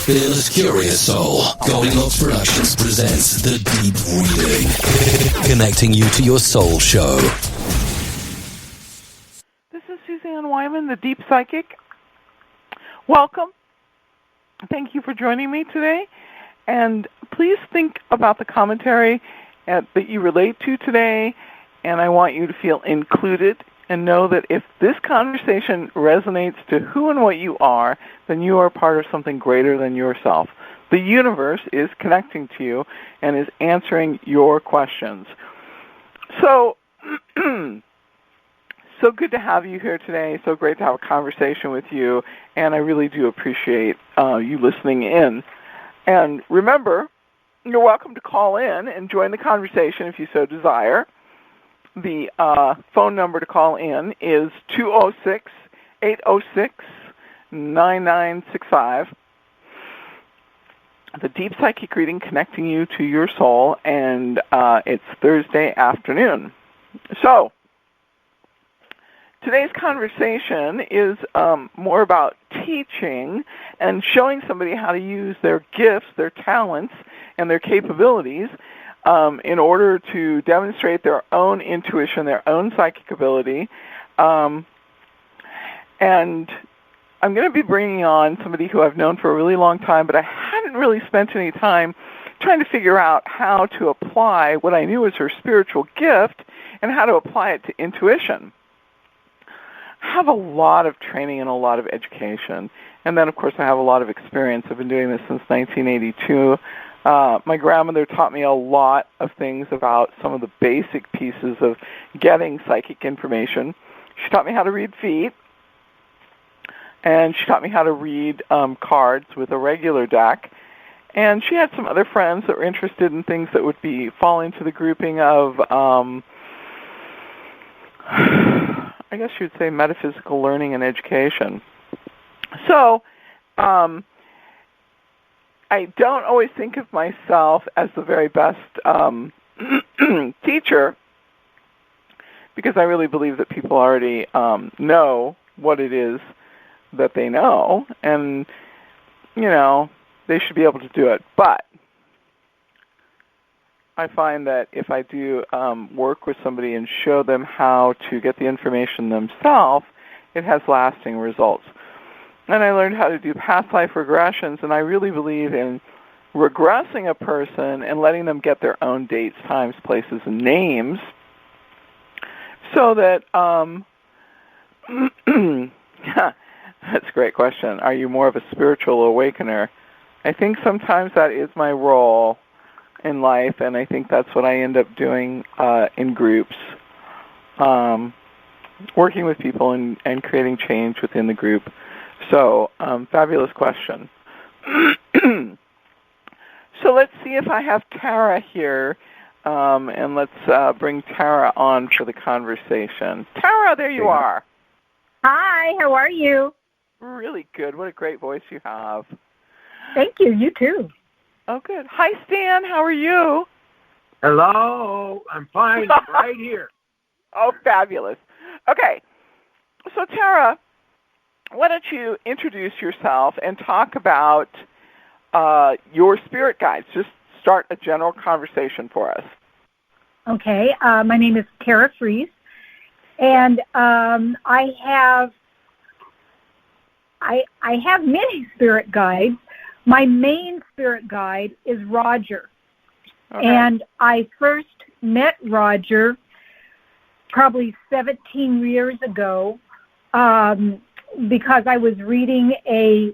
The Fearless Curious Soul. Goldilocks Productions presents The Deep Reading. Connecting you to your soul show. This is Suzanne Wyman, the Deep Psychic. Welcome. Thank you for joining me today. And please think about the commentary that you relate to today. And I want you to feel included and know that if this conversation resonates to who and what you are, then you are part of something greater than yourself. The universe is connecting to you and is answering your questions. So, so good to have you here today. So great to have a conversation with you. And I really do appreciate you listening in. And remember, you're welcome to call in and join the conversation if you so desire. The phone number to call in is 206-806-9965. The Deep Psychic Reading connecting you to your soul, and it's Thursday afternoon. So, today's conversation is more about teaching and showing somebody how to use their gifts, their talents, and their capabilities in order to demonstrate their own intuition, their own psychic ability. And I'm going to be bringing on somebody who I've known for a really long time, but I hadn't really spent any time trying to figure out how to apply what I knew was her spiritual gift and how to apply it to intuition. I have a lot of training and a lot of education. And then, of course, I have a lot of experience. I've been doing this since 1982. My grandmother taught me a lot of things about some of the basic pieces of getting psychic information. She taught me how to read feet, and she taught me how to read cards with a regular deck. And she had some other friends that were interested in things that would fall into the grouping of, I guess you would say, metaphysical learning and education. So, I don't always think of myself as the very best teacher because I really believe that people already know what it is that they know, and, you know, they should be able to do it. But I find that if I do work with somebody and show them how to get the information themselves, it has lasting results. And I learned how to do past life regressions, and I really believe in regressing a person and letting them get their own dates, times, places, and names so that, that's a great question. Are you more of a spiritual awakener? I think sometimes that is my role in life, and I think that's what I end up doing in groups, working with people and creating change within the group. So, fabulous question. So let's see if I have Tara here, and let's bring Tara on for the conversation. Tara, there you are. Hi, how are you? Really good. What a great voice you have. Thank you. You too. Oh, good. Hi, Stan. How are you? Hello. I'm fine. I'm right here. Oh, fabulous. Okay. So, Tara, why don't you introduce yourself and talk about your spirit guides? Just start a general conversation for us. Okay. My name is Tara Fries, and I have many spirit guides. My main spirit guide is Roger, okay. And I first met Roger probably 17 years ago. Because I was reading a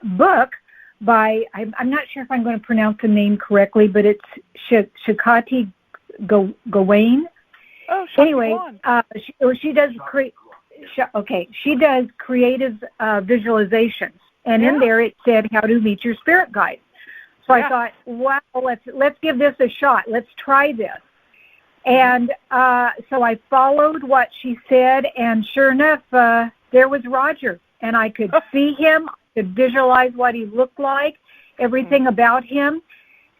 book by, I'm not sure if I'm going to pronounce the name correctly, but it's Shakati Gawain. Oh, anyway, she does she does creative visualizations, and in there it said how to meet your spirit guide. So I thought, wow, let's give this a shot. Let's try this. And so I followed what she said, and sure enough, there was Roger, and I could see him, I could visualize what he looked like, everything about him,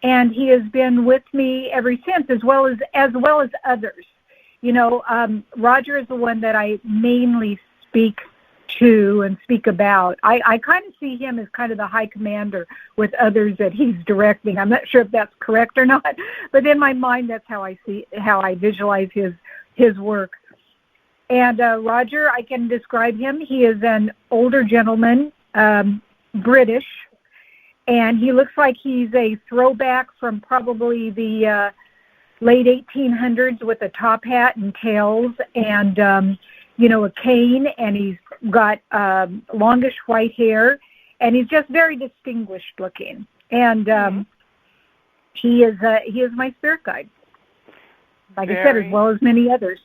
and he has been with me ever since, as well as others. You know, Roger is the one that I mainly speak to and speak about. I kind of see him as kind of the high commander with others that he's directing. I'm not sure if that's correct or not, but in my mind, that's how I visualize his work. And Roger, I can describe him. He is an older gentleman, British, and he looks like he's a throwback from probably the late 1800s with a top hat and tails and, a cane, and he's got longish white hair, and he's just very distinguished looking. And he is my spirit guide, like I said, as well as many others.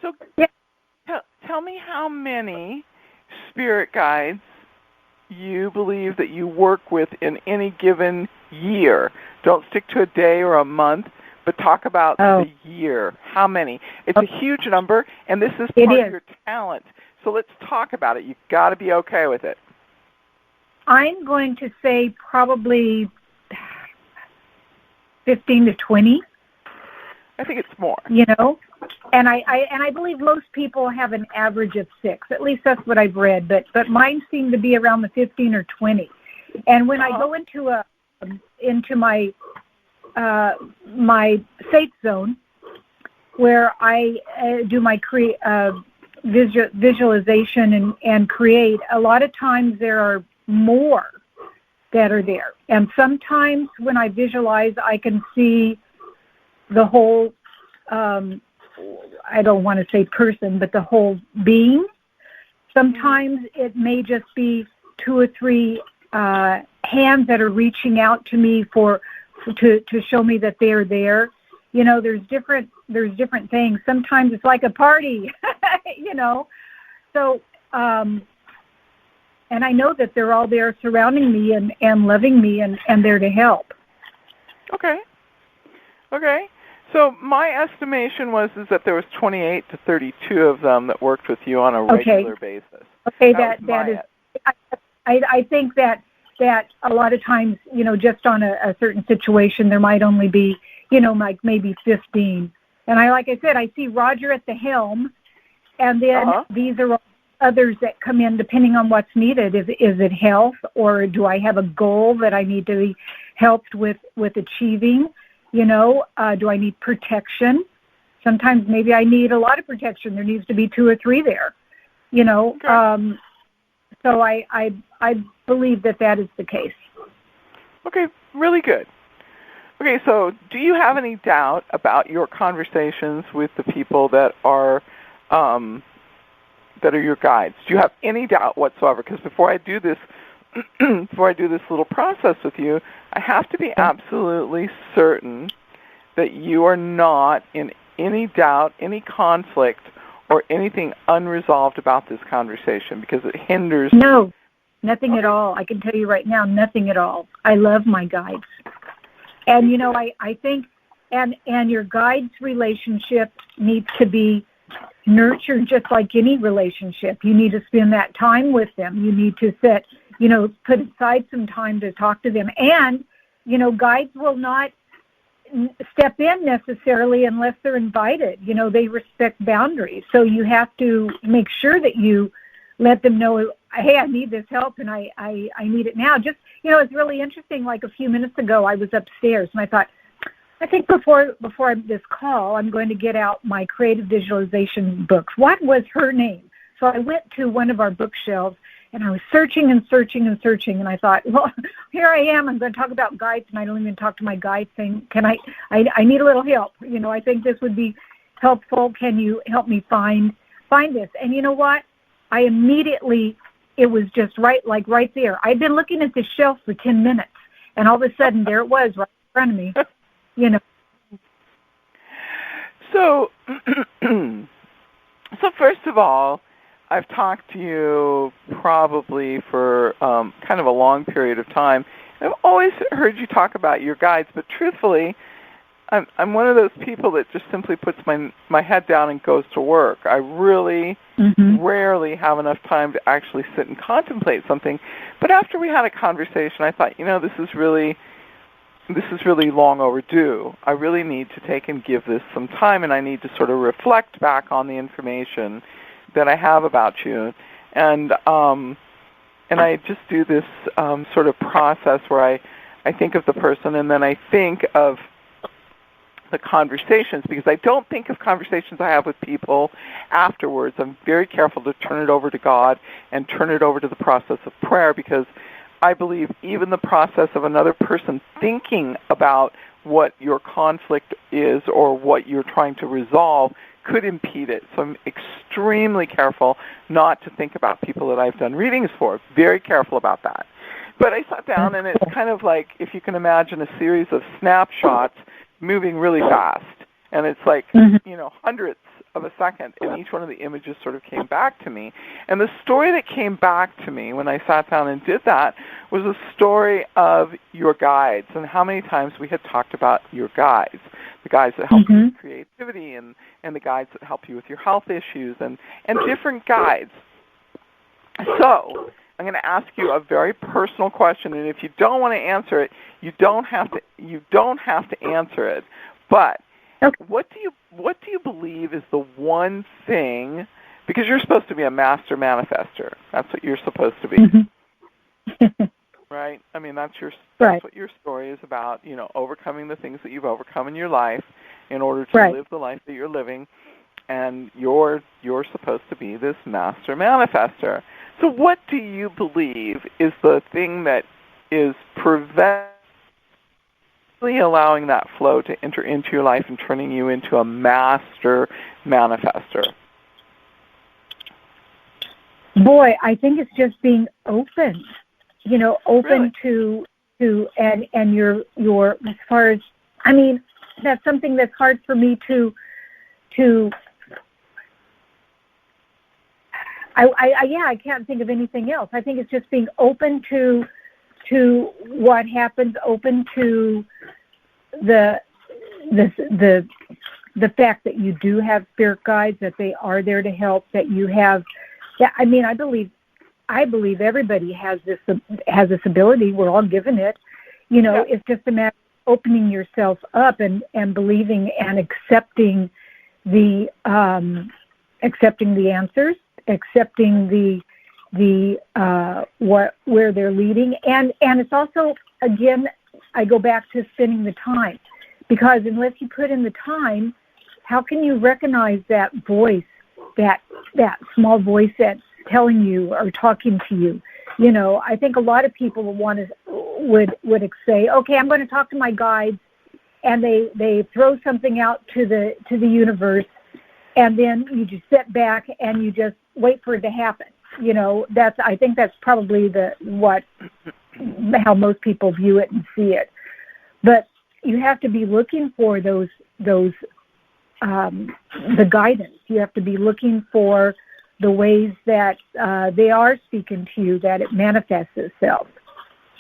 So yeah. Tell me how many spirit guides you believe that you work with in any given year. Don't stick to a day or a month, but talk about the year. How many? It's a huge number, and this is part of your talent. So let's talk about it. You've got to be okay with it. I'm going to say probably 15 to 20. I think it's more. And I believe most people have an average of 6. At least that's what I've read. But mine seem to be around the 15 or 20. And when I go into my my safe zone, where I do my visualization and create, a lot of times there are more that are there. And sometimes when I visualize, I can see the whole, I don't want to say person, but the whole being. Sometimes it may just be 2 or 3 hands that are reaching out to me to show me that they're there. There's different things. Sometimes it's like a party, So, and I know that they're all there surrounding me and loving me and there to help. Okay. So my estimation is that there was 28 to 32 of them that worked with you on a regular basis. Okay, that is. I think that a lot of times, just on a certain situation, there might only be, like maybe 15. And like I said, I see Roger at the helm, and then these are others that come in depending on what's needed. Is it health, or do I have a goal that I need to be helped with achieving? Do I need protection? Sometimes maybe I need a lot of protection. There needs to be 2 or 3 there, Okay. So I believe that is the case. Okay, really good. Okay, so do you have any doubt about your conversations with the people that are your guides? Do you have any doubt whatsoever? Because before I do this little process with you, I have to be absolutely certain that you are not in any doubt, any conflict, or anything unresolved about this conversation, because it hinders. No, nothing at all. I can tell you right now, nothing at all. I love my guides. And, I think, and your guides' relationship needs to be nurtured just like any relationship. You need to spend that time with them. You need to put aside some time to talk to them. And, guides will not step in necessarily unless they're invited. They respect boundaries. So you have to make sure that you let them know, hey, I need this help and I need it now. Just, it's really interesting. Like a few minutes ago, I was upstairs and I thought, I think before this call, I'm going to get out my creative visualization books. What was her name? So I went to one of our bookshelves and I was searching, and I thought, well, here I am. I'm going to talk about guides, and I don't even talk to my guide saying, can I need a little help. I think this would be helpful. Can you help me find this? And you know what? I immediately, it was just right there. I'd been looking at the shelf for 10 minutes, and all of a sudden, there it was right in front of me, So, first of all, I've talked to you probably for kind of a long period of time. I've always heard you talk about your guides, but truthfully, I'm one of those people that just simply puts my head down and goes to work. I really rarely have enough time to actually sit and contemplate something. But after we had a conversation, I thought, this is really long overdue. I really need to take and give this some time, and I need to sort of reflect back on the information that I have about you, and I just do this sort of process where I think of the person, and then I think of the conversations, because I don't think of conversations I have with people afterwards. I'm very careful to turn it over to God and turn it over to the process of prayer, because I believe even the process of another person thinking about what your conflict is or what you're trying to resolve could impede it. So I'm extremely careful not to think about people that I've done readings for. Very careful about that. But I sat down, and it's kind of like, if you can imagine, a series of snapshots moving really fast. And it's like, hundreds of a second, and each one of the images sort of came back to me. And the story that came back to me when I sat down and did that was a story of your guides, and how many times we had talked about your guides, the guides that help you with creativity, and the guides that help you with your health issues, and different guides. So I'm going to ask you a very personal question, and if you don't want to answer it, you don't have to answer it. But what do you believe is the one thing, because you're supposed to be a master manifester. That's what you're supposed to be. Right? I mean, that's what your story is about, overcoming the things that you've overcome in your life in order to live the life that you're living, and you're supposed to be this master manifester. So what do you believe is the thing that is preventing allowing that flow to enter into your life and turning you into a master manifester? Boy, I think it's just being open. Open really? to and your as far as, I mean, that's something that's hard for me to I can't think of anything else. I think it's just being open to what happens, open to the fact that you do have spirit guides, that they are there to help, that you have. Yeah, I mean, I believe everybody has this ability. We're all given it. It's just a matter of opening yourself up and believing and accepting the answers, accepting the where they're leading, and it's also, again, I go back to spending the time, because unless you put in the time, how can you recognize that voice, that small voice that's telling you or talking to you? I think a lot of people would say, okay, I'm going to talk to my guides, and they throw something out to the universe, and then you just sit back and you just wait for it to happen. I think that's probably how most people view it and see it. But you have to be looking for those the guidance. You have to be looking for the ways that they are speaking to you, that it manifests itself.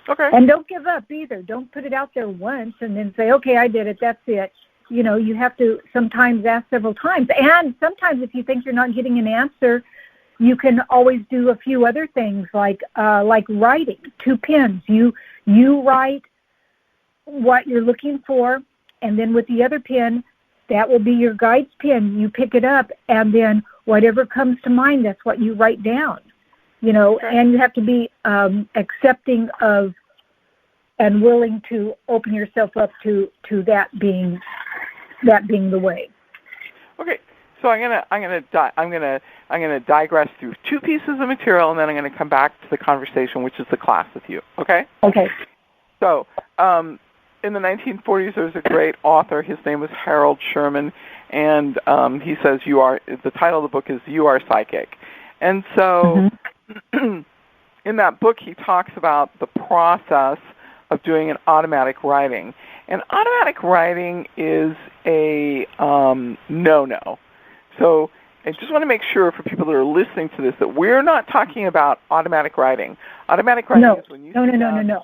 Okay. And don't give up either. Don't put it out there once and then say, okay, I did it, that's it. You have to sometimes ask several times. And sometimes if you think you're not getting an answer, you can always do a few other things, like writing, 2 pens. You write what you're looking for, and then with the other pen, that will be your guide's pen. You pick it up, and then whatever comes to mind, that's what you write down. And you have to be accepting of and willing to open yourself up to that being the way. Okay. So I'm gonna digress through 2 pieces of material, and then I'm gonna come back to the conversation, which is the class with you. Okay? Okay. So, in the 1940s, there was a great author. His name was Harold Sherman, and he says the title of the book is "You Are Psychic," and so in that book he talks about the process of doing an automatic writing. And automatic writing is a no-no. So I just want to make sure for people that are listening to this that we're not talking about automatic writing. Automatic writing is when you No.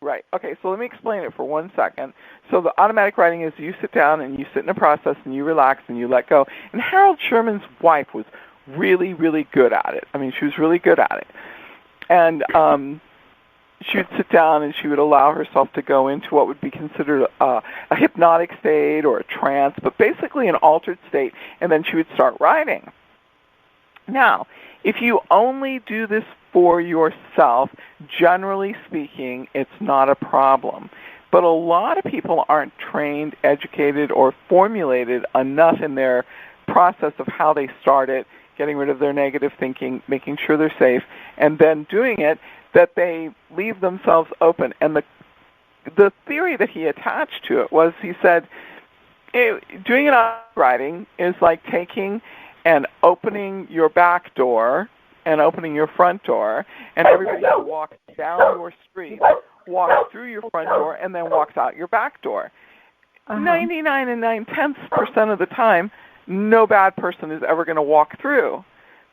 Right. Okay, so let me explain it for 1 second. So the automatic writing is you sit down and you sit in a process and you relax and you let go. And Harold Sherman's wife was really, really good at it. I mean, she was really good at it. And she would sit down and she would allow herself to go into what would be considered a hypnotic state or a trance, but basically an altered state, and then she would start writing. Now, if you only do this for yourself, generally speaking, it's not a problem. But a lot of people aren't trained, educated, or formulated enough in their process of how they start it, getting rid of their negative thinking, making sure they're safe, and then doing it, that they leave themselves open. And the theory that he attached to it was, he said, doing it on writing is like taking and opening your back door and opening your front door, and everybody who walks down your street walks through your front door and then walks out your back door. 99 and 9/10% of the time, no bad person is ever going to walk through,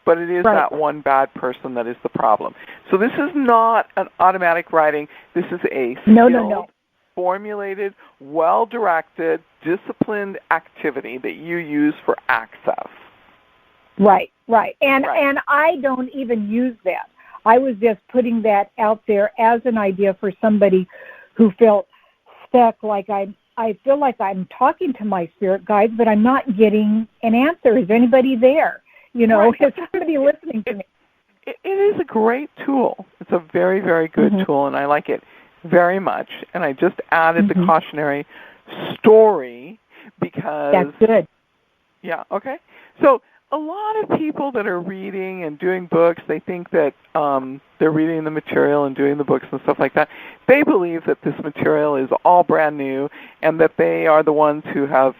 but it is that one bad person that is the problem. So this is not an automatic writing. This is a skilled, formulated, well-directed, disciplined activity that you use for access. Right. And I don't even use that. I was just putting that out there as an idea for somebody who felt stuck, like I feel like I'm talking to my spirit guides, but I'm not getting an answer. Is anybody there? Is somebody listening to me? It is a great tool. It's a very, very good tool, and I like it very much. And I just added the cautionary story because... That's good. Yeah, okay. So a lot of people that are reading and doing books, they think that they're reading the material and doing the books and stuff like that. They believe that this material is all brand new and that they are the ones who have,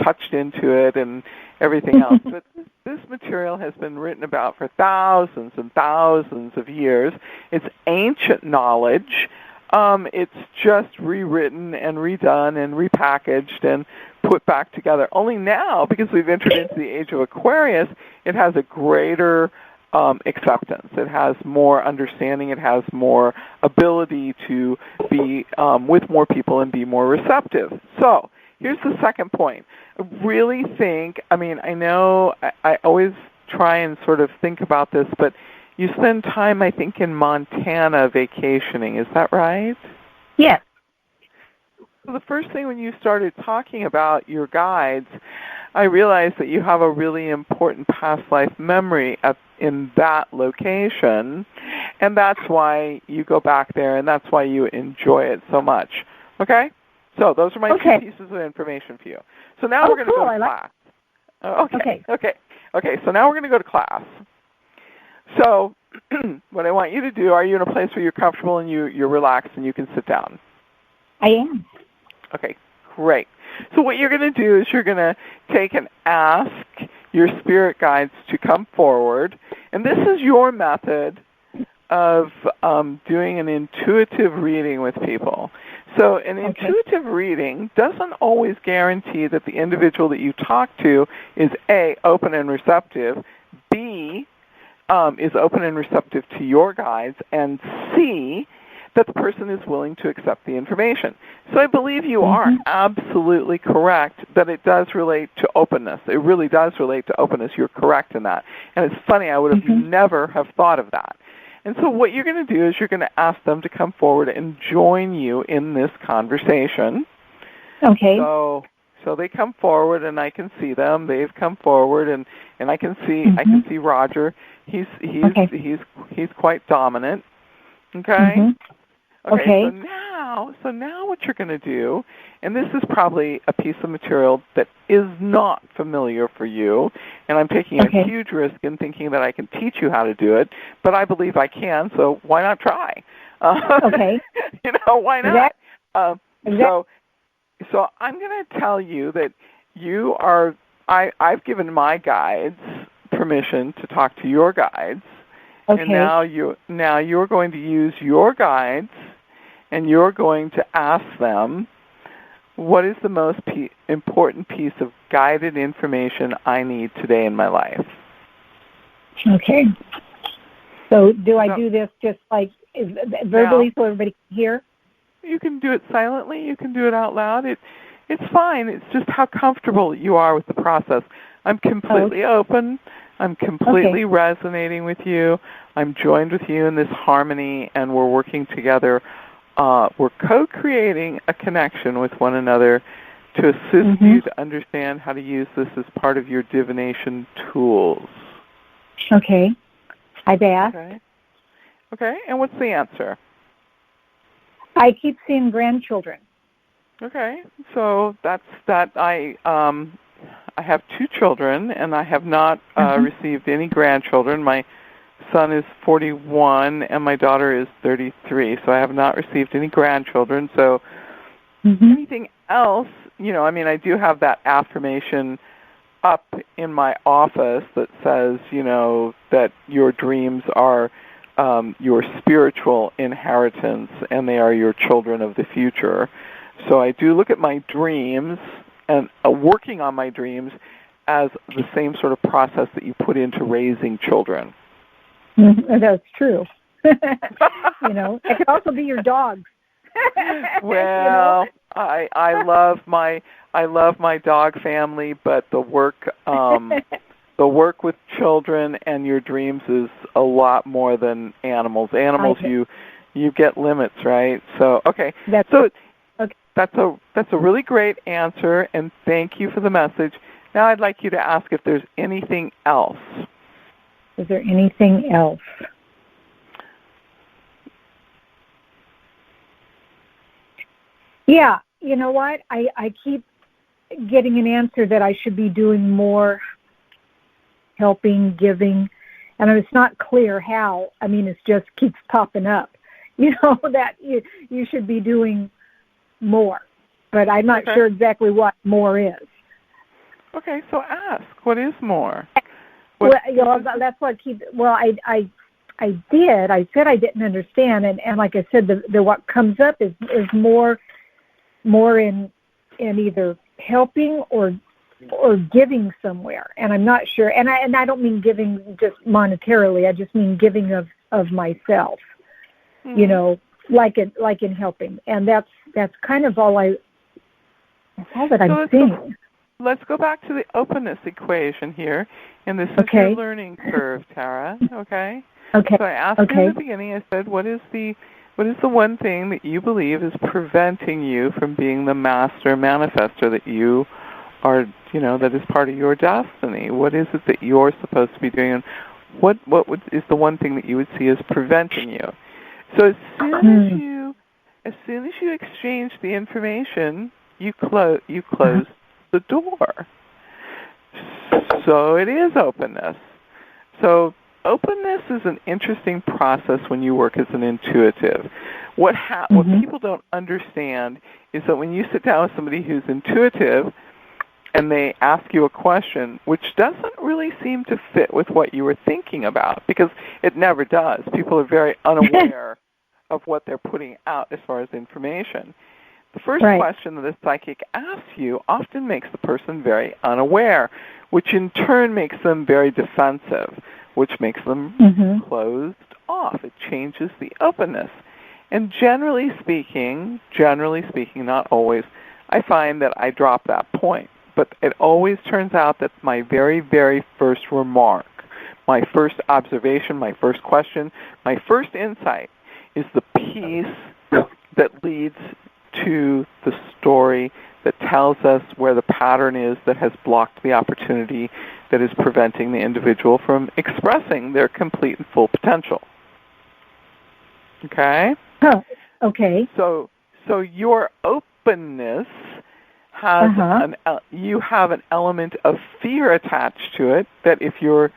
touched into it and everything else. But this material has been written about for thousands and thousands of years. It's ancient knowledge. It's just rewritten and redone and repackaged and put back together. Only now, because we've entered into the age of Aquarius, it has a greater acceptance. It has more understanding. It has more ability to be with more people and be more receptive. So here's the second point. Really think, I know I always try and sort of think about this, but you spend time, I think, in Montana vacationing. Is that right? Yes. So the first thing when you started talking about your guides, I realized that you have a really important past life memory in that location, and that's why you go back there, and that's why you enjoy it so much. Okay? So those are my two pieces of information for you. So now we're going to go to class. Okay, so now we're going to go to class. So what I want you to do, are you in a place where you're comfortable and you're relaxed and you can sit down? I am. Okay, great. So what you're going to do is you're going to take and ask your spirit guides to come forward. And this is your method of doing an intuitive reading with people. So an intuitive reading doesn't always guarantee that the individual that you talk to is A, open and receptive, B, is open and receptive to your guides, and C, that the person is willing to accept the information. So I believe you are absolutely correct that it does relate to openness. It really does relate to openness. You're correct in that. And it's funny, I would have never have thought of that. And so what you're going to do is you're going to ask them to come forward and join you in this conversation. Okay. So they come forward, and I can see them. They've come forward, and I can see Roger. He's quite dominant. Okay. Okay. So now what you're going to do, and this is probably a piece of material that is not familiar for you, and I'm taking a huge risk in thinking that I can teach you how to do it, but I believe I can. So why not try? Why not? So I'm going to tell you that you are. I've given my guides permission to talk to your guides, and now you're going to use your guides, and you're going to ask them, what is the most important piece of guided information I need today in my life? Okay. So do I do this just like verbally so everybody can hear? You can do it silently. You can do it out loud. It's fine. It's just how comfortable you are with the process. I'm completely open. I'm completely resonating with you. I'm joined with you in this harmony, and we're working together. We're co-creating a connection with one another to assist you to understand how to use this as part of your divination tools. Okay. I've asked. Okay, and what's the answer? I keep seeing grandchildren. Okay, so that's that. I have 2 children, and I have not received any grandchildren. My son is 41, and my daughter is 33, so I have not received any grandchildren. So anything else, I do have that affirmation up in my office that says, that your dreams are your spiritual inheritance, and they are your children of the future. So I do look at my dreams and working on my dreams as the same sort of process that you put into raising children. That's true. It could also be your dogs. Well, I love my dog family, but the work with children and your dreams is a lot more than animals. Animals, you get limits, right? So that's a really great answer, and thank you for the message. Now I'd like you to ask if there's anything else. Is there anything else? Yeah, you know what? I keep getting an answer that I should be doing more helping, giving, and it's not clear how. I mean, it just keeps popping up, that you should be doing more, but I'm not sure exactly what more is. Okay, so ask. What is more? That's what keeps. Well, I did. I said I didn't understand, and like I said, the what comes up is more in either helping or giving somewhere, and I'm not sure. And I don't mean giving just monetarily. I just mean giving of myself. Like in helping, and that's kind of all that I'm seeing. Let's go back to the openness equation here, and this is your learning curve, Tara. Okay. Okay. So I asked you in the beginning. I said, what is the one thing that you believe is preventing you from being the master manifester that you are? That is part of your destiny. What is it that you're supposed to be doing, and what is the one thing that you would see as preventing you? So as soon as you exchange the information, you close the door. So it is openness. So openness is an interesting process when you work as an intuitive. What people don't understand is that when you sit down with somebody who's intuitive and they ask you a question which doesn't really seem to fit with what you were thinking about, because it never does. People are very unaware of what they're putting out as far as information. The first question that a psychic asks you often makes the person very unaware, which in turn makes them very defensive, which makes them closed off. It changes the openness. And generally speaking, not always, I find that I drop that point. But it always turns out that my very, very first remark, my first observation, my first question, my first insight is the piece that leads to the story that tells us where the pattern is that has blocked the opportunity that is preventing the individual from expressing their complete and full potential. Okay? Oh, okay. So your openness has you have an element of fear attached to it that if you're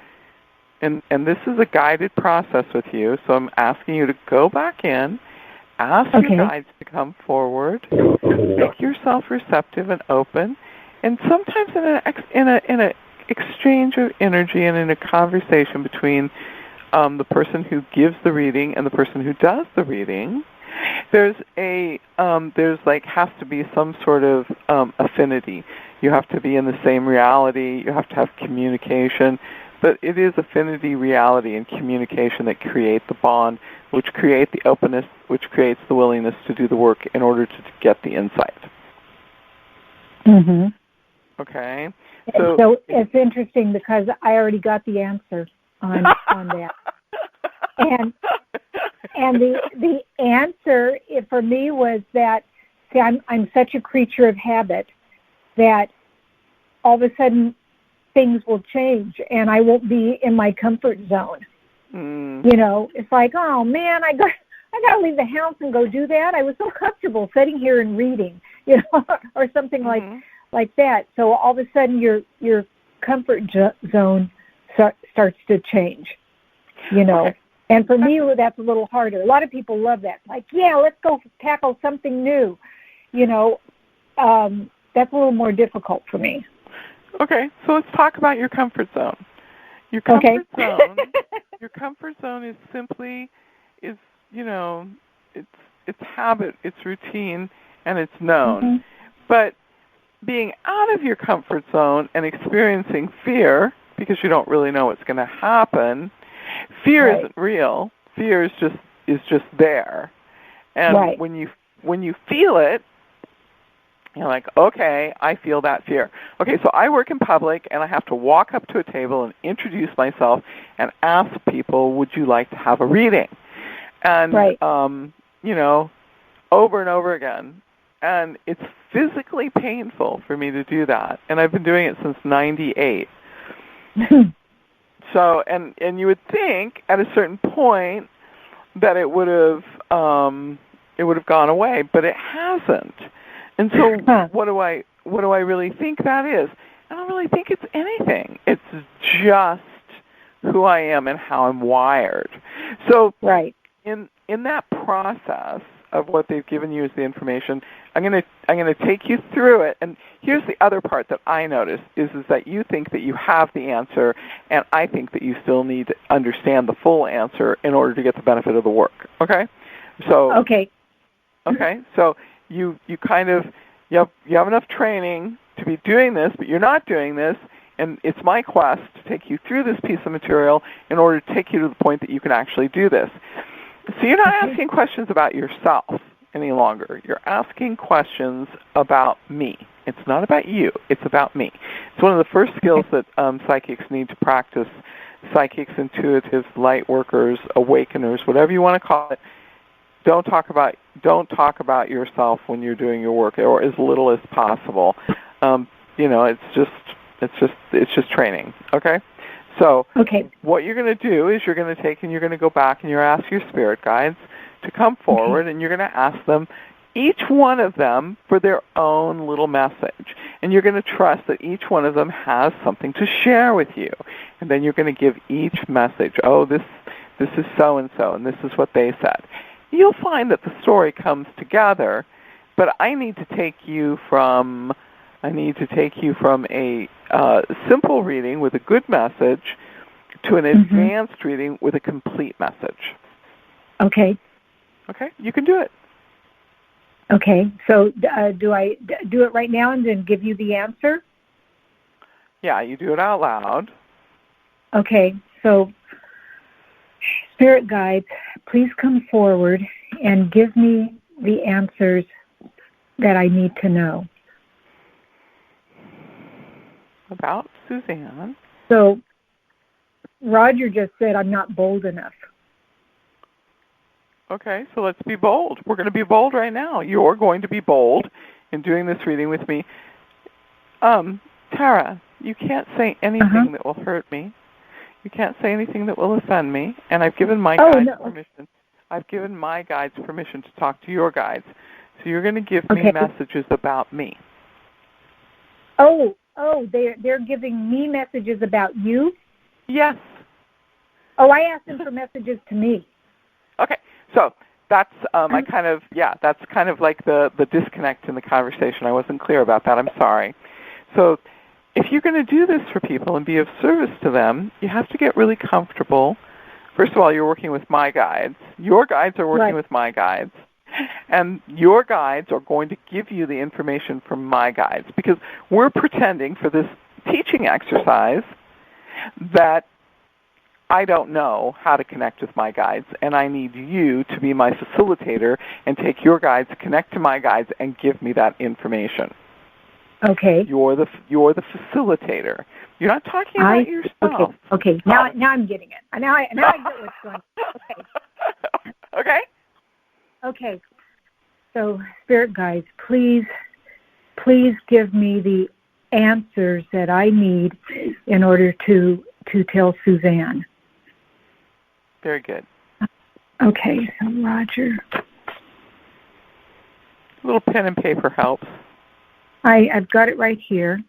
and this is a guided process with you, so I'm asking you to go back in, ask your guides to come forward, make yourself receptive and open, and sometimes in an exchange of energy and in a conversation between the person who gives the reading and the person who does the reading, has to be some sort of affinity. You have to be in the same reality. You have to have communication. But it is affinity, reality, and communication that create the bond, which create the openness, which creates the willingness to do the work in order to get the insight. Mm-hmm. Okay? So it's interesting because I already got the answer on that. And the answer for me was that, see, I'm such a creature of habit that all of a sudden things will change and I won't be in my comfort zone. You know, it's like, oh man, I got to leave the house and go do that. I was so comfortable sitting here and reading, you know, or something like that. So all of a sudden your comfort zone starts to change, you know. Okay. And for me, that's a little harder. A lot of people love that. Like, yeah, let's go tackle something new. You know, that's a little more difficult for me. Okay, so let's talk about your comfort zone. Your comfort zone. Your comfort zone is simply, you know, it's habit, it's routine, and it's known. But being out of your comfort zone and experiencing fear, because you don't really know what's going to happen, fear isn't real. Fear is just there. And when you feel it, you're like, okay, I feel that fear. Okay, so I work in public, and I have to walk up to a table and introduce myself and ask people, would you like to have a reading? And, you know, over and over again. And it's physically painful for me to do that. And I've been doing it since 98. So, and you would think at a certain point that it would have gone away, but it hasn't. And so, what do I really think that is? I don't really think it's anything. It's just who I am and how I'm wired. So, in that process of what they've given you as the information, I'm gonna take you through it. And here's the other part that I notice is that you think that you have the answer, and I think that you still need to understand the full answer in order to get the benefit of the work. Okay? So okay. So you kind of you have enough training to be doing this, but you're not doing this. And it's my quest to take you through this piece of material in order to take you to the point that you can actually do this. So you're not asking questions about yourself any longer. You're asking questions about me. It's not about you. It's about me. It's one of the first skills that psychics need to practice. Psychics, intuitives, light workers, awakeners, whatever you want to call it. Don't talk about yourself when you're doing your work, or as little as possible. You know, it's just training. Okay. So what you're going to do is you're going to take and you're going to go back and you're ask your spirit guides to come forward, and you're going to ask them, each one of them, for their own little message. And you're going to trust that each one of them has something to share with you. And then you're going to give each message, oh, this is so-and-so, and this is what they said. You'll find that the story comes together, but I need to take you from a simple reading with a good message to an advanced reading with a complete message. Okay, you can do it. Okay, so do I do it right now and then give you the answer? Yeah, you do it out loud. Okay, so spirit guides, please come forward and give me the answers that I need to know. About Suzanne. So Roger just said I'm not bold enough. Okay, so let's be bold. We're going to be bold right now. You're going to be bold in doing this reading with me. Tara, you can't say anything that will hurt me. You can't say anything that will offend me. And I've given my guides permission. I've given my guides permission to talk to your guides. So you're going to give me messages about me. Oh, they're giving me messages about you? Yes. Oh, I asked them for messages to me. Okay, so that's that's kind of like the disconnect in the conversation. I wasn't clear about that. I'm sorry. So if you're going to do this for people and be of service to them, you have to get really comfortable. First of all, you're working with my guides. Your guides are working with my guides. And your guides are going to give you the information from my guides, because we're pretending for this teaching exercise that I don't know how to connect with my guides, and I need you to be my facilitator and take your guides, connect to my guides, and give me that information. Okay. You're the facilitator. You're not talking about yourself. Okay. Now I'm getting it. Now I get what's going on. Okay. Okay. So, spirit guides, please give me the answers that I need in order to tell Suzanne. Very good. Okay, so Roger. A little pen and paper helps. I've got it right here.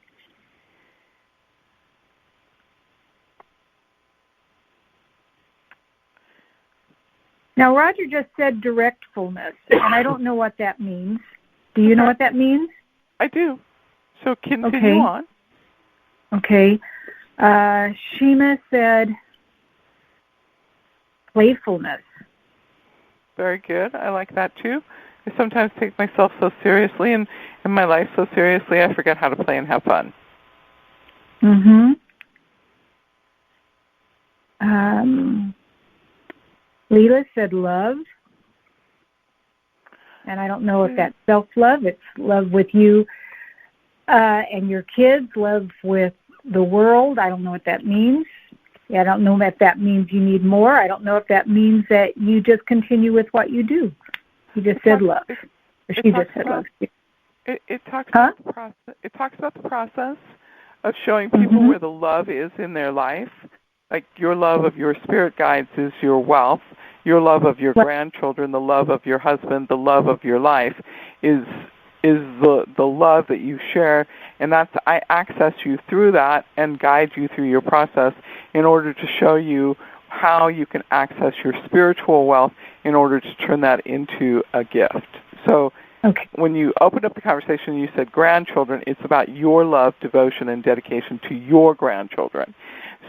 Now, Roger just said directfulness, and I don't know what that means. Do you know what that means? I do. So continue on. Okay. Shima said playfulness. Very good. I like that too. I sometimes take myself so seriously and my life so seriously I forget how to play and have fun. Mm-hmm. Leela said love. And I don't know if that's self-love. It's love with you and your kids, love with the world. I don't know what that means. I don't know if that means you need more. I don't know if that means that you just continue with what you do. You just said love. She just said love. It talks about the process. It talks about the process of showing people where the love is in their life. Like your love of your spirit guides is your wealth. Your love of your grandchildren, the love of your husband, the love of your life is the love that you share, and that's I access you through that and guide you through your process in order to show you how you can access your spiritual wealth in order to turn that into a gift. So when you opened up the conversation, you said grandchildren, it's about your love, devotion, and dedication to your grandchildren.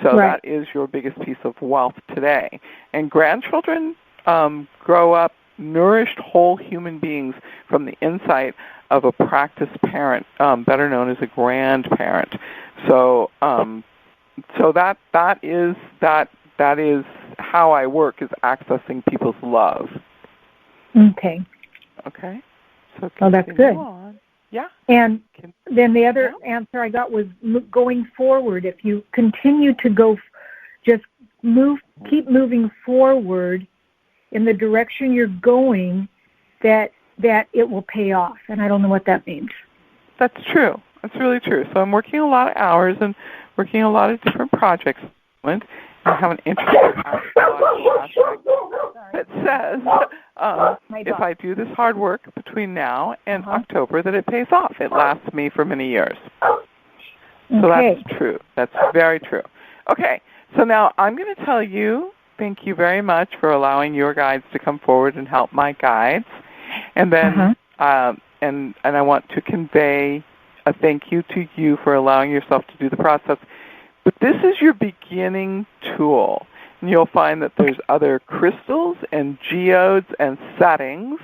So that is your biggest piece of wealth today. And grandchildren grow up nourished whole human beings from the insight of a practiced parent, better known as a grandparent. So that is how I work, is accessing people's love. Okay. Okay. So that's good. On. Yeah. And then the other answer I got was going forward. If you continue to keep moving forward in the direction you're going, that it will pay off. And I don't know what that means. That's true. That's really true. So I'm working a lot of hours and working a lot of different projects. I have an interesting astrological aspect that says if I do this hard work between now and October, that it pays off. It lasts me for many years. So that's true. That's very true. Okay, so now I'm going to tell you, thank you very much for allowing your guides to come forward and help my guides. And then and I want to convey a thank you to you for allowing yourself to do the process. But this is your beginning tool. And you'll find that there's other crystals and geodes and settings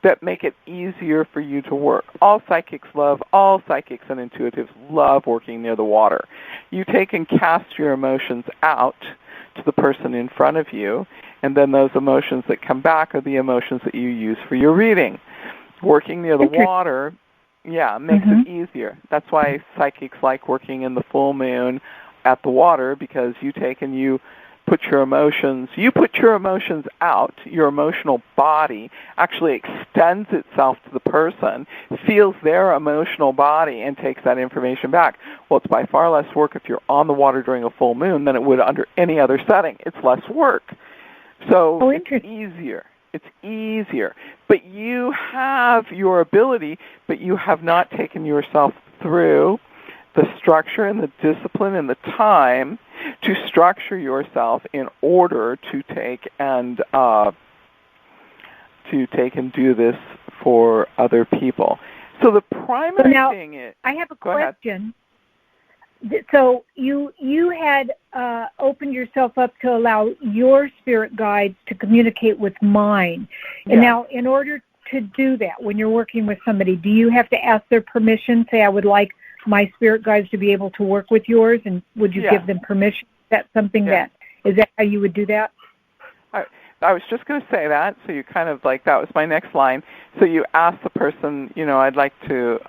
that make it easier for you to work. All psychics and intuitives love working near the water. You take and cast your emotions out to the person in front of you, and then those emotions that come back are the emotions that you use for your reading. Working near the water, makes it easier. That's why psychics like working in the full moon at the water, because you take and you put your emotions out. Your emotional body actually extends itself to the person, feels their emotional body, and takes that information back. Well, it's by far less work if you're on the water during a full moon than it would under any other setting. It's less work. So it's easier. It's easier. But you have your ability, but you have not taken yourself through the structure and the discipline and the time to structure yourself in order to take and do this for other people. So the primary thing is... I have a question. So you had opened yourself up to allow your spirit guides to communicate with mine. And now, in order to do that, when you're working with somebody, do you have to ask their permission? Say, I would like my spirit guides to be able to work with yours, and would you give them permission? Is that something that how you would do that? I was just going to say that, so you kind of that was my next line. So you ask the person, I'd like to,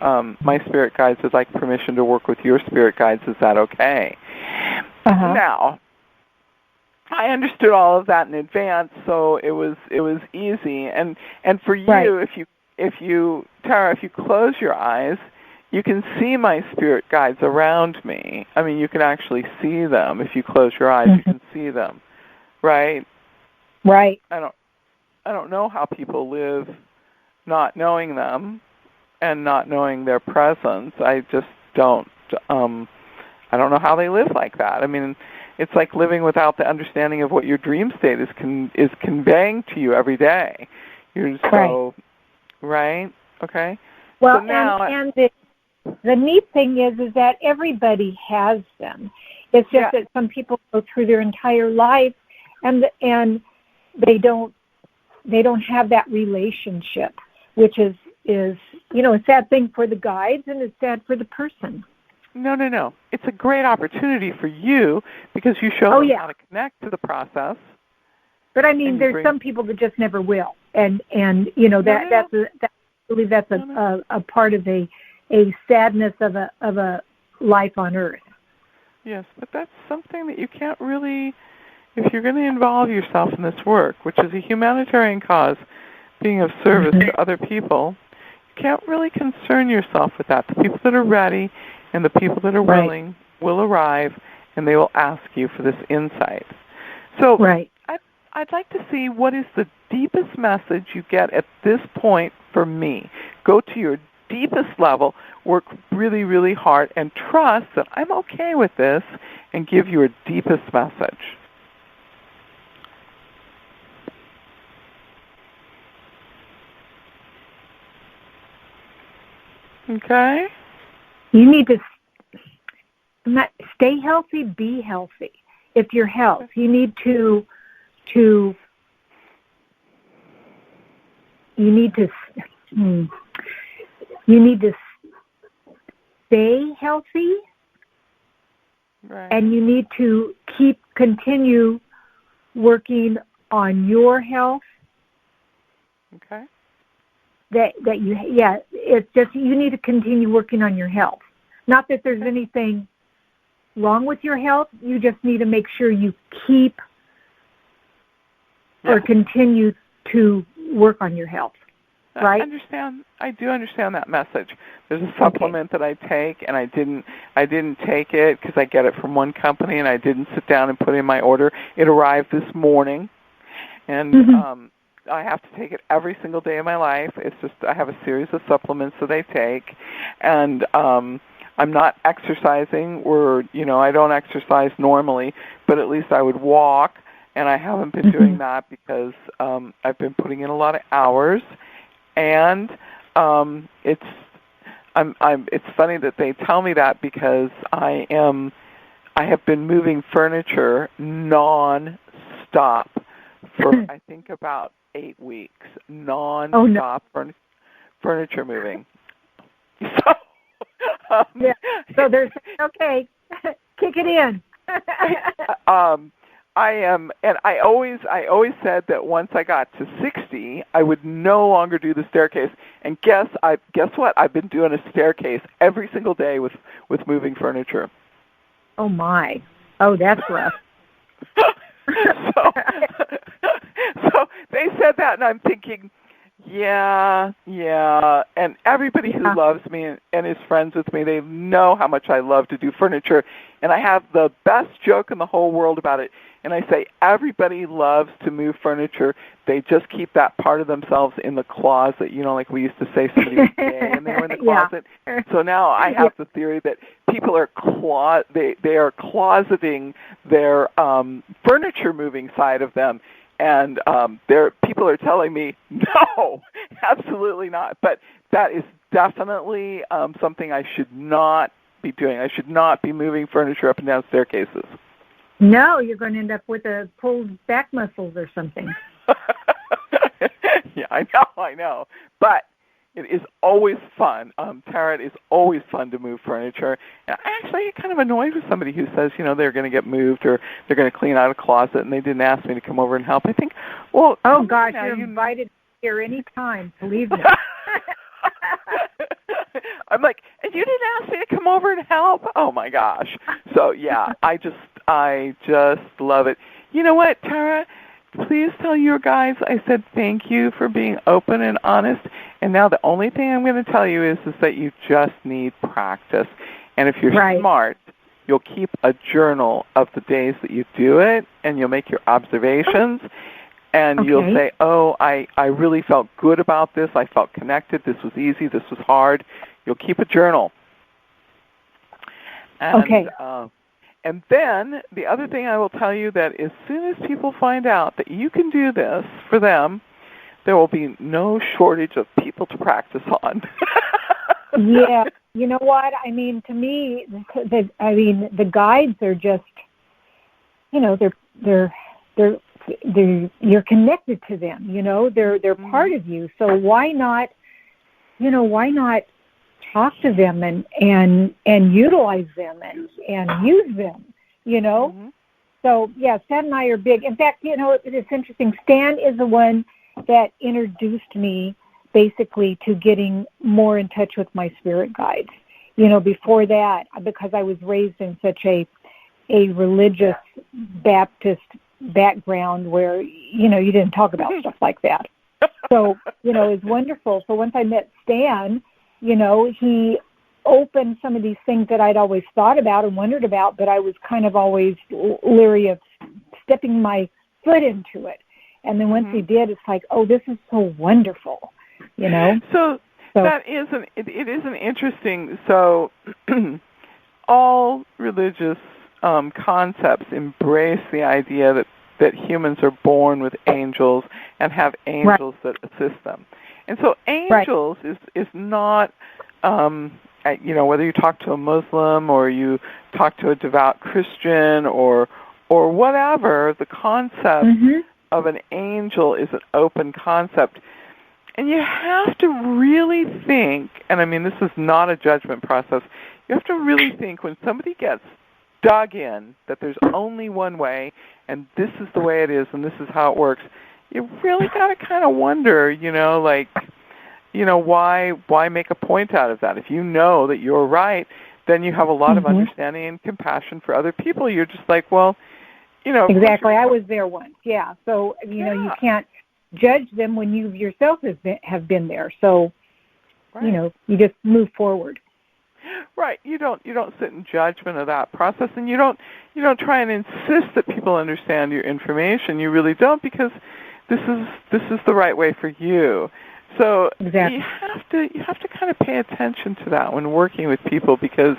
my spirit guides would like permission to work with your spirit guides. Is that okay? Now, I understood all of that in advance, so it was easy. And for you, if you Tara, if you close your eyes, you can see my spirit guides around me. I mean, you can actually see them. If you close your eyes, you can see them, right? Right. I don't know how people live not knowing them and not knowing their presence. I just don't. I don't know how they live like that. I mean, it's like living without the understanding of what your dream state is conveying to you every day. You're so right. Okay. Well, so now and the neat thing is that everybody has them. It's just that some people go through their entire life and they don't have that relationship, which is a sad thing for the guides and it's sad for the person. No. It's a great opportunity for you because you show them how to connect to the process. But I mean, there's some people that just never will, and that's a part of a sadness of a life on Earth. Yes, but that's something that you can't really, if you're going to involve yourself in this work, which is a humanitarian cause, being of service to other people, you can't really concern yourself with that. The people that are ready and the people that are willing will arrive, and they will ask you for this insight. So I'd like to see what is the deepest message you get at this point for me. Go to your deepest level, work really, really hard, and trust that I'm okay with this, and give your deepest message. Okay? You need to stay healthy, be healthy. It's your health. You need to stay healthy, and you need to continue working on your health. Okay. It's just you need to continue working on your health. Not that there's anything wrong with your health. You just need to make sure you keep or continue to work on your health. Right? I do understand that message. There's a supplement that I take, and I didn't take it because I get it from one company, and I didn't sit down and put in my order. It arrived this morning, and I have to take it every single day of my life. It's just I have a series of supplements that I take, and I'm not exercising, or I don't exercise normally, but at least I would walk, and I haven't been doing that because I've been putting in a lot of hours, and it's funny that they tell me that because I have been moving furniture non-stop for I think about 8 weeks, non-stop furniture moving. So there's kick it in. I am, and I always said that once I got to 60, I would no longer do the staircase. And guess what? I've been doing a staircase every single day with moving furniture. Oh my! Oh, that's rough. So they said that, and I'm thinking, yeah. And everybody who loves me and is friends with me, they know how much I love to do furniture. And I have the best joke in the whole world about it. And I say, everybody loves to move furniture. They just keep that part of themselves in the closet. Like we used to say somebody was gay and they were in the closet. So now I have the theory that people are they are closeting their furniture moving side of them. And people are telling me, no, absolutely not. But that is definitely something I should not be doing. I should not be moving furniture up and down staircases. No, you're going to end up with a pulled back muscles or something. Yeah, I know. But it is always fun. Tara, it is always fun to move furniture. And I actually get kind of annoyed with somebody who says, they're going to get moved or they're going to clean out a closet and they didn't ask me to come over and help. I think, well... Oh, gosh, you're invited here any time, believe me. I'm like, and you didn't ask me to come over and help? Oh, my gosh. So, yeah, I just love it. You know what, Tara? Please tell your guys I said thank you for being open and honest And now the only thing I'm going to tell you is that you just need practice. And if you're smart, you'll keep a journal of the days that you do it, and you'll make your observations, and you'll say, oh, I really felt good about this. I felt connected. This was easy. This was hard. You'll keep a journal. And, and then the other thing I will tell you, that as soon as people find out that you can do this for them, there will be no shortage of people to practice on. Yeah, you know what? I mean, to me, the guides are just, you know, they're you're connected to them. You know, they're part of you. So why not talk to them and utilize them and use them? You know. So yeah, Stan and I are big. In fact, you know, it's interesting. Stan is the one that introduced me basically to getting more in touch with my spirit guides. You know, before that, because I was raised in such a religious Baptist background where, you know, you didn't talk about stuff like that. So, you know, it was wonderful. So once I met Stan, you know, he opened some of these things that I'd always thought about and wondered about, but I was kind of always leery of stepping my foot into it. And then once he did, it's like, oh, this is so wonderful, you know. So that is it is an interesting. So all religious concepts embrace the idea that humans are born with angels and have angels that assist them. And so angels is not, you know, whether you talk to a Muslim or you talk to a devout Christian or whatever, the concept of an angel is an open concept. And you have to really think, and I mean, this is not a judgment process, you have to really think when somebody gets dug in that there's only one way and this is the way it is and this is how it works, you really got to kind of wonder, you know, like, you know, why make a point out of that? If you know that you're right, then you have a lot of understanding and compassion for other people. You're just like, well, you know. Exactly. I was there once, yeah. So, you know, you can't judge them when you yourself have been there. So, you know, you just move forward. Right. You don't sit in judgment of that process, and you don't try and insist that people understand your information. You really don't, because this is the right way for you. So you have to kind of pay attention to that when working with people, because,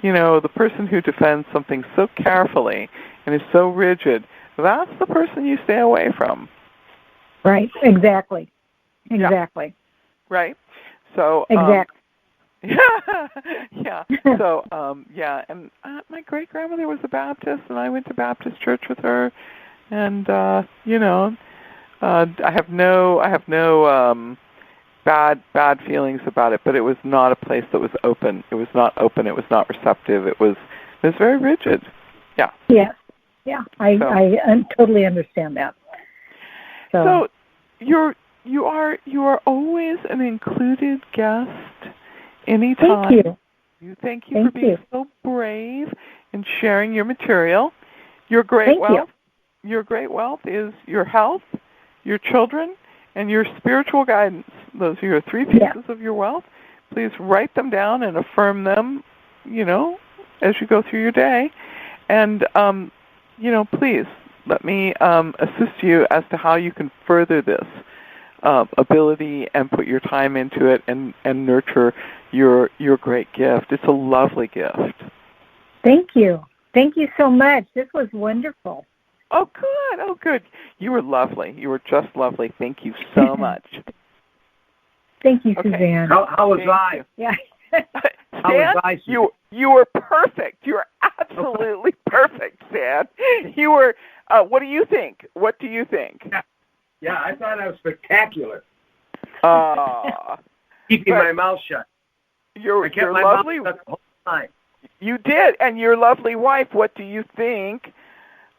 you know, the person who defends something so carefully and is so rigid, that's the person you stay away from. Right. Exactly. Yeah. Right. So yeah. So and my great grandmother was a Baptist, and I went to Baptist church with her, and you know, I have no bad feelings about it, but it was not a place that was open. It was not open. It was not receptive. It was very rigid. Yeah. Yes. Yeah. I totally understand that. So you are always an included guest anytime. Thank you. Thank you for being so brave in sharing your material. Your great wealth. Your great wealth is your health, your children, and your spiritual guidance. Those are your three pieces of your wealth. Please write them down and affirm them, you know, as you go through your day. And, you know, please let me assist you as to how you can further this ability and put your time into it and nurture your great gift. It's a lovely gift. Thank you. Thank you so much. This was wonderful. Oh, good. Oh, good. You were lovely. You were just lovely. Thank you so much. Thank you, Suzanne. How was I? Yeah. Stan, you were perfect. You were absolutely perfect, Stan. You were. What do you think? What do you think? Yeah, I thought I was spectacular. Keeping my mouth shut. Your my lovely. Mouth shut the whole time. You did, and your lovely wife. What do you think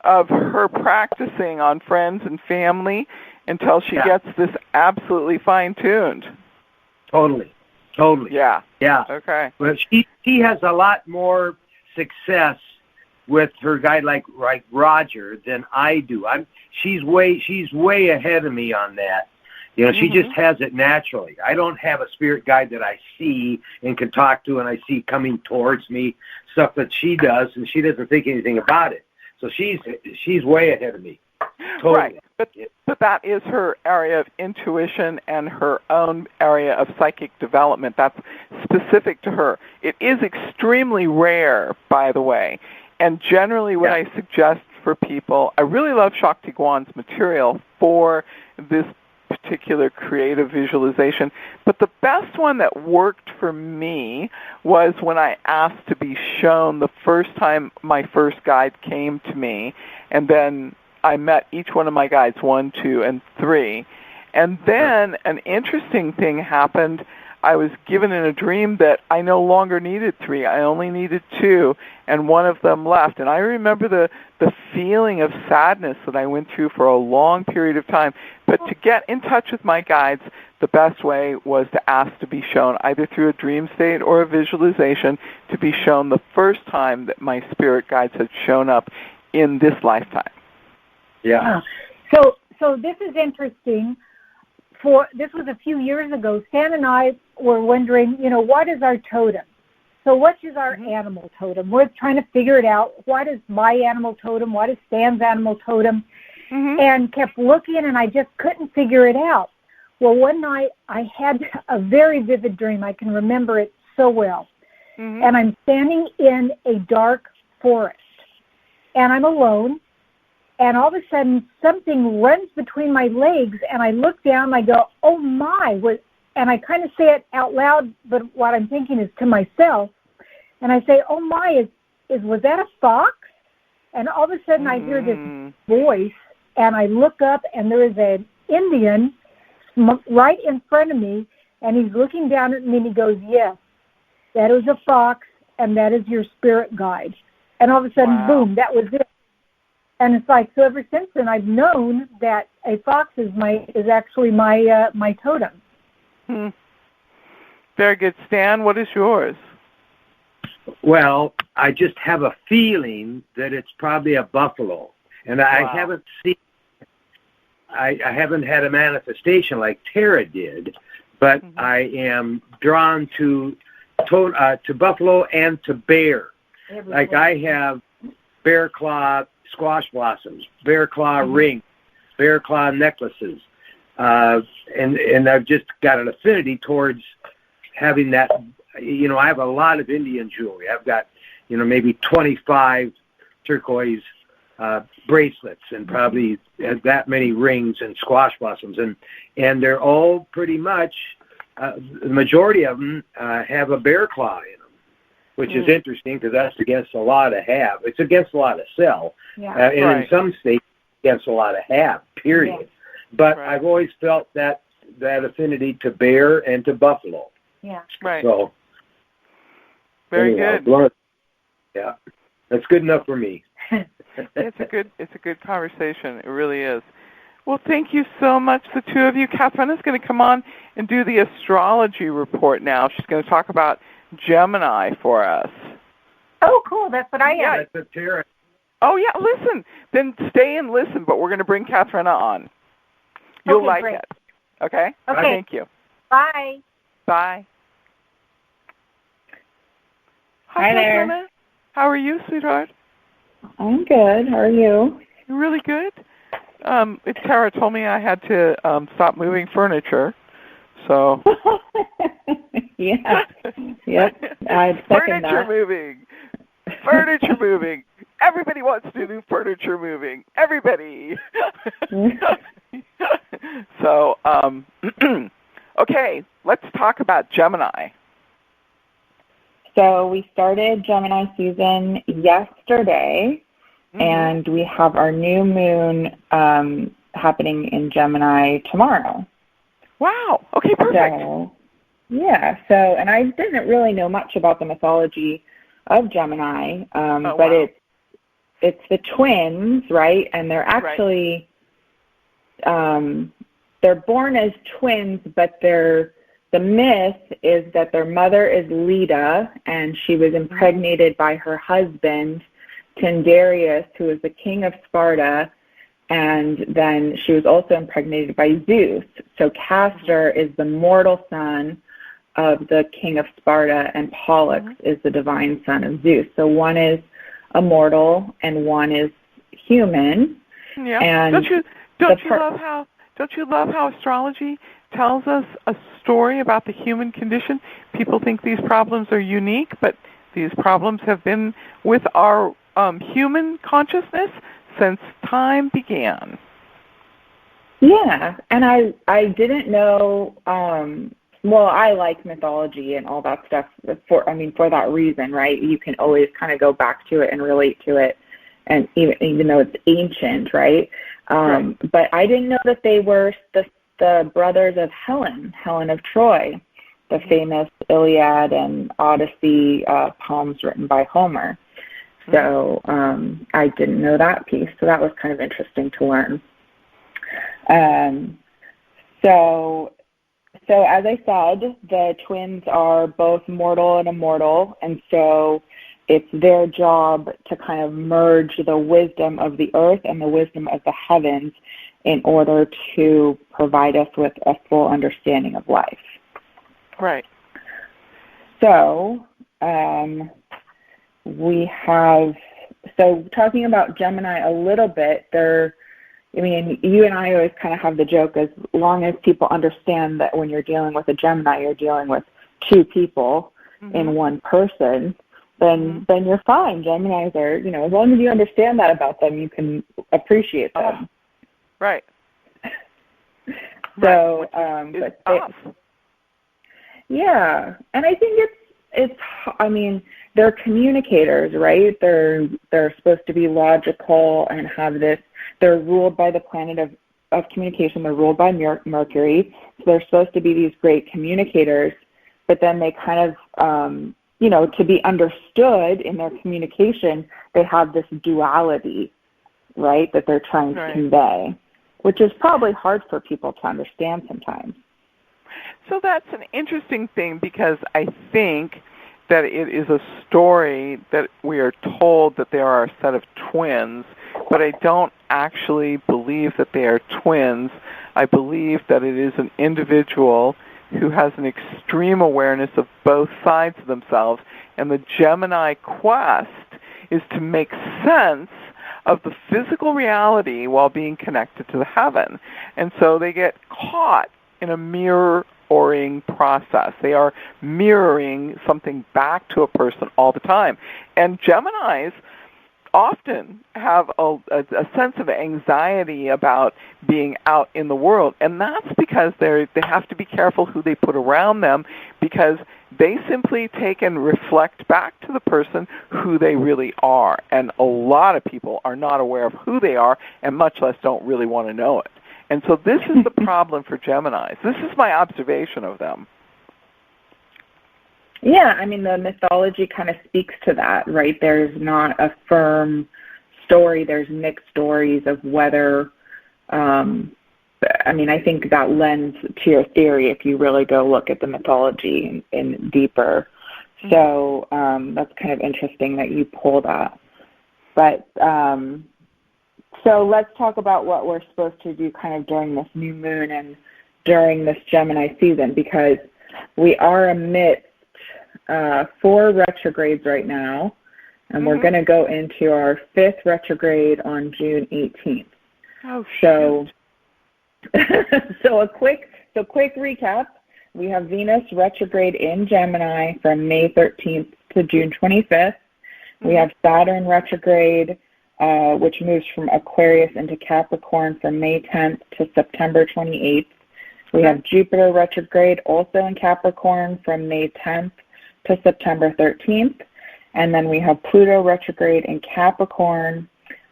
of her practicing on friends and family until she gets this absolutely fine-tuned? Totally. Yeah. Okay. Well, she has a lot more success with her guy like Roger than I do. She's way ahead of me on that. You know, she just has it naturally. I don't have a spirit guide that I see and can talk to and I see coming towards me, stuff that she does, and she doesn't think anything about it. So she's way ahead of me. Totally. Right, but that is her area of intuition and her own area of psychic development. That's specific to her. It is extremely rare, by the way, and generally what I suggest for people, I really love Shakti Gwan's material for this particular creative visualization, but the best one that worked for me was when I asked to be shown the first time my first guide came to me, and then I met each one of my guides, 1, 2, and 3. And then an interesting thing happened. I was given in a dream that I no longer needed 3. I only needed 2, and one of them left. And I remember the feeling of sadness that I went through for a long period of time. But to get in touch with my guides, the best way was to ask to be shown, either through a dream state or a visualization, to be shown the first time that my spirit guides had shown up in this lifetime. Yeah. So this is interesting. This was a few years ago. Stan and I were wondering, what is our totem? So what is our animal totem? We're trying to figure it out. What is my animal totem? What is Stan's animal totem? And kept looking, and I just couldn't figure it out. Well, one night I had a very vivid dream. I can remember it so well. And I'm standing in a dark forest, and I'm alone. And all of a sudden, something runs between my legs, and I look down, and I go, oh, my. And I kind of say it out loud, but what I'm thinking is to myself. And I say, oh, my, was that a fox? And all of a sudden, I hear this voice, and I look up, and there is an Indian right in front of me, and he's looking down at me, and he goes, yes, that is a fox, and that is your spirit guide. And all of a sudden, boom, that was it. And it's like, so ever since then, I've known that a fox is actually my totem. Very good. Stan, what is yours? Well, I just have a feeling that it's probably a buffalo. And I haven't seen, I haven't had a manifestation like Tara did, but I am drawn to buffalo and to bear. Like I have bear claw squash blossoms, bear claw rings, bear claw necklaces, and I've just got an affinity towards having that. I have a lot of Indian jewelry. I've got, maybe 25 turquoise bracelets and probably that many rings and squash blossoms, and they're all pretty much the majority of them have a bear claw in them. Which is interesting because that's against a law to have. It's against a law to sell. And in some states, against a law to have, period. Yeah. But I've always felt that affinity to bear and to buffalo. Yeah. Right. So, very good. Yeah. That's good enough for me. It's a good conversation. It really is. Well, thank you so much, the two of you. Catherine is going to come on and do the astrology report now. She's going to talk about Gemini for us. Oh, cool. That's what I am. Yeah, that's a Tara. Oh, yeah. Listen. Then stay and listen, but we're going to bring Catherine on. You'll like it. Okay? Okay. Thank you. Bye. Bye. Hi there. Catherine. How are you, sweetheart? I'm good. How are you? Really good. Tara told me I had to stop moving furniture. So. Yeah. Yep. I second that. Furniture moving. Everybody wants to do furniture moving. Everybody. So, okay, let's talk about Gemini. So we started Gemini season yesterday, and we have our new moon happening in Gemini tomorrow. Wow. Okay, perfect. And I didn't really know much about the mythology of Gemini, but it's the twins, right? And they're actually they're born as twins, but the myth is that their mother is Leda, and she was impregnated by her husband, Tyndareus, who was the king of Sparta, And then she was also impregnated by Zeus. So Castor is the mortal son of the king of Sparta, and Pollux is the divine son of Zeus. So one is immortal and one is human. Yeah. And don't you love how astrology tells us a story about the human condition? People think these problems are unique, but these problems have been with our human consciousness since time began. Yeah, and I didn't know. Well, I like mythology and all that stuff for that reason, right? You can always kind of go back to it and relate to it, and even though it's ancient, right? But I didn't know that they were the brothers of Helen of Troy, the famous Iliad and Odyssey poems written by Homer. So I didn't know that piece. So that was kind of interesting to learn. So as I said, the twins are both mortal and immortal, and so it's their job to kind of merge the wisdom of the earth and the wisdom of the heavens in order to provide us with a full understanding of life. Right. So talking about Gemini a little bit, you and I always kind of have the joke, as long as people understand that when you're dealing with a Gemini, you're dealing with two people in one person, then you're fine. Geminis are, as long as you understand that about them, you can appreciate them. Right. So, yeah, and I think they're communicators, right? They're supposed to be logical and have this. They're ruled by the planet of communication. They're ruled by Mercury. So they're supposed to be these great communicators, but then they kind of, to be understood in their communication, they have this duality, right, that they're trying to convey, which is probably hard for people to understand sometimes. So that's an interesting thing, because I think that it is a story that we are told that there are a set of twins, but I don't actually believe that they are twins. I believe that it is an individual who has an extreme awareness of both sides of themselves, and the Gemini quest is to make sense of the physical reality while being connected to the heaven. And so they get caught in a mirroring process. They are mirroring something back to a person all the time. And Geminis often have a sense of anxiety about being out in the world, and that's because they have to be careful who they put around them, because they simply take and reflect back to the person who they really are, and a lot of people are not aware of who they are, and much less don't really want to know it. And so this is the problem for Geminis. This is my observation of them. Yeah, the mythology kind of speaks to that, right? There's not a firm story. There's mixed stories of whether, I think that lends to your theory if you really go look at the mythology in deeper. So that's kind of interesting that you pull that. But so let's talk about what we're supposed to do kind of during this new moon and during this Gemini season, because we are amidst 4 retrogrades right now, and we're going to go into our 5th retrograde on June 18th. Oh, so a quick recap. We have Venus retrograde in Gemini from May 13th to June 25th. We have Saturn retrograde, which moves from Aquarius into Capricorn from May 10th to September 28th. We have Jupiter retrograde also in Capricorn from May 10th to September 13th. And then we have Pluto retrograde in Capricorn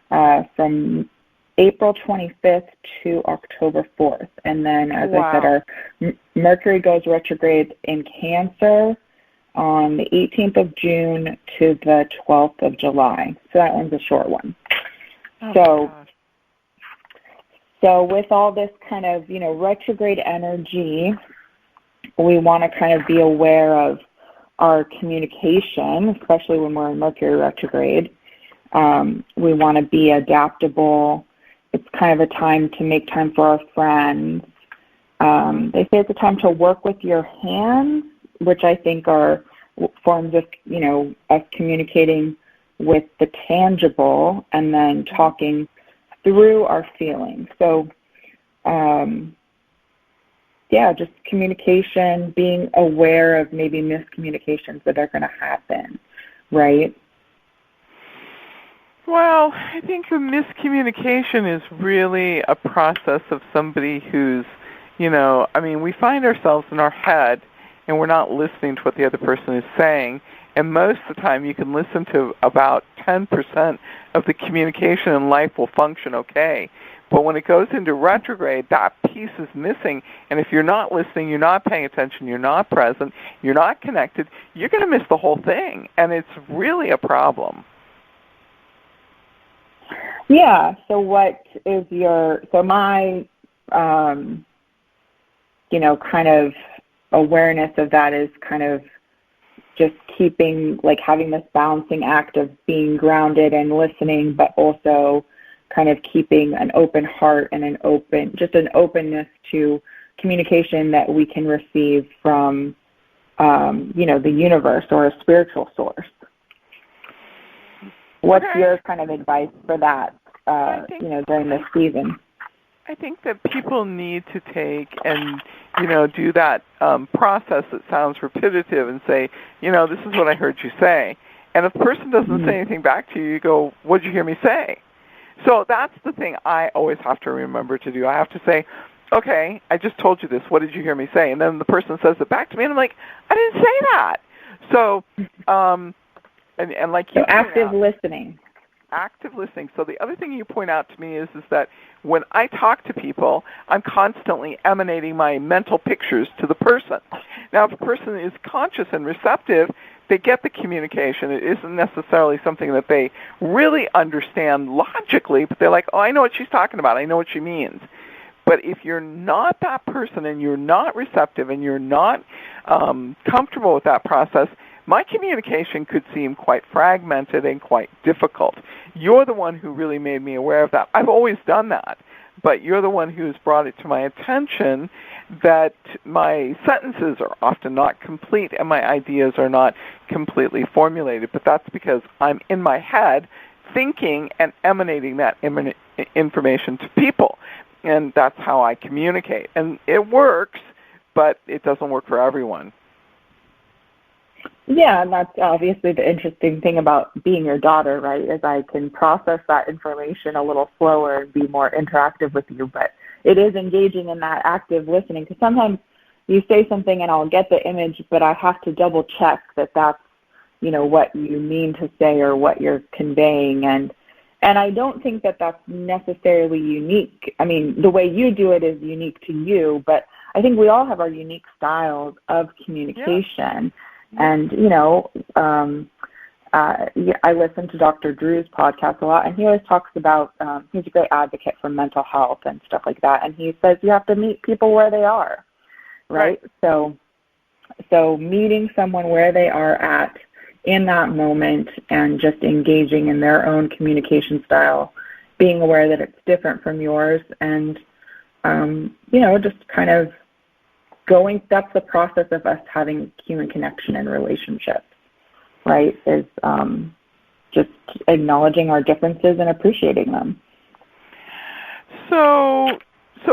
from April 25th to October 4th. And then, as I said, our Mercury goes retrograde in Cancer on the 18th of June to the 12th of July. So that one's a short one. So with all this kind of, retrograde energy, we want to kind of be aware of our communication, especially when we're in Mercury retrograde. We want to be adaptable it's kind of a time to make time for our friends. They say it's a time to work with your hands, which I think are forms of, us communicating with the tangible and then talking through our feelings. So, just communication, being aware of maybe miscommunications that are going to happen, right? Well, I think the miscommunication is really a process of somebody who's, we find ourselves in our head and we're not listening to what the other person is saying. And most of the time you can listen to about 10% of the communication and life will function okay. But when it goes into retrograde, that piece is missing. And if you're not listening, you're not paying attention, you're not present, you're not connected, you're going to miss the whole thing. And it's really a problem. Yeah. So what is my, kind of awareness of that is kind of just keeping, having this balancing act of being grounded and listening, but also kind of keeping an open heart and an openness to communication that we can receive from, the universe or a spiritual source. What's your kind of advice for that, during this season? I think that people need to take and, do that process that sounds repetitive and say, this is what I heard you say. And if the person doesn't say anything back to you, you go, what did you hear me say? So that's the thing I always have to remember to do. I have to say, okay, I just told you this. What did you hear me say? And then the person says it back to me, and I'm like, I didn't say that. So, and like you so active listening. Active listening. So the other thing you point out to me is that when I talk to people, I'm constantly emanating my mental pictures to the person. Now, if a person is conscious and receptive, they get the communication. It isn't necessarily something that they really understand logically, but they're like, oh, I know what she's talking about. I know what she means. But if you're not that person and you're not receptive and you're not comfortable with that process, my communication could seem quite fragmented and quite difficult. You're the one who really made me aware of that. I've always done that, but you're the one who's brought it to my attention that my sentences are often not complete and my ideas are not completely formulated. But that's because I'm in my head thinking and emanating that information to people. And that's how I communicate. And it works, but it doesn't work for everyone. Yeah, and that's obviously the interesting thing about being your daughter, right, is I can process that information a little slower and be more interactive with you. But it is engaging in that active listening, because sometimes you say something and I'll get the image, but I have to double check that that's, what you mean to say or what you're conveying. And I don't think that that's necessarily unique. I mean, the way you do it is unique to you, but I think we all have our unique styles of communication. Yeah. And, I listen to Dr. Drew's podcast a lot, and he always talks about, he's a great advocate for mental health and stuff like that, and he says you have to meet people where they are, right? So meeting someone where they are at in that moment and just engaging in their own communication style, being aware that it's different from yours, and, just kind of that's the process of us having human connection and relationships, right, is just acknowledging our differences and appreciating them. So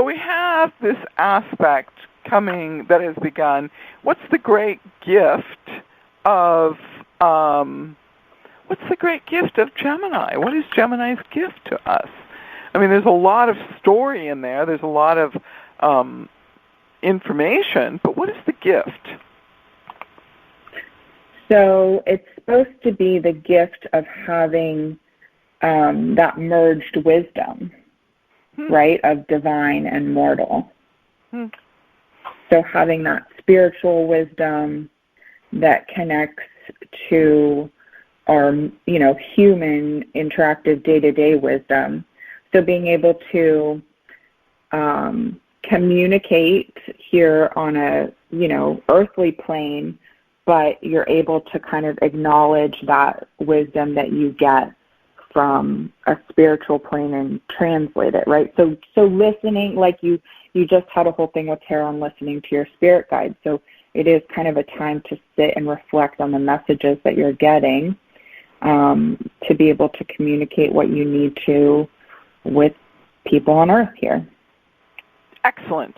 we have this aspect coming that has begun. What's the great gift of Gemini? What is Gemini's gift to us? I mean, there's a lot of story in there. There's a lot of information, but what is the gift? So it's supposed to be the gift of having that merged wisdom, right, of divine and mortal. So having that spiritual wisdom that connects to our, human interactive day-to-day wisdom. So being able to communicate here on a, earthly plane, but you're able to kind of acknowledge that wisdom that you get from a spiritual plane and translate it, right? So listening, like you just had a whole thing with Tara on listening to your spirit guide. So it is kind of a time to sit and reflect on the messages that you're getting, to be able to communicate what you need to with people on Earth here. Excellent.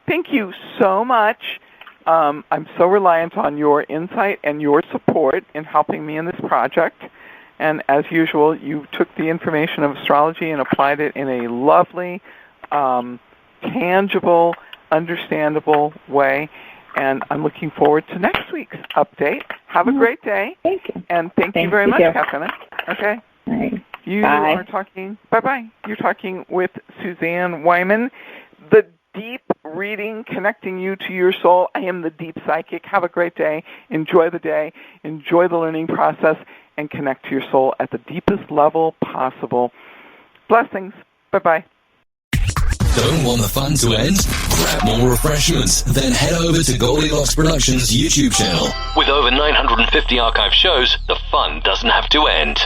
Thank you so much. I'm so reliant on your insight and your support in helping me in this project. And as usual, you took the information of astrology and applied it in a lovely, tangible, understandable way. And I'm looking forward to next week's update. Have a great day. Thank you. And thank you very much, Catherine. Okay. Right. You Bye. are talking, bye-bye. You're talking with Suzanne Wyman, the deep reading, connecting you to your soul. I am the deep psychic. Have a great day. Enjoy the day. Enjoy the learning process and connect to your soul at the deepest level possible. Blessings. Bye-bye. Don't want the fun to end? Grab more refreshments, then head over to Goldilocks Productions' YouTube channel. With over 950 archive shows, the fun doesn't have to end.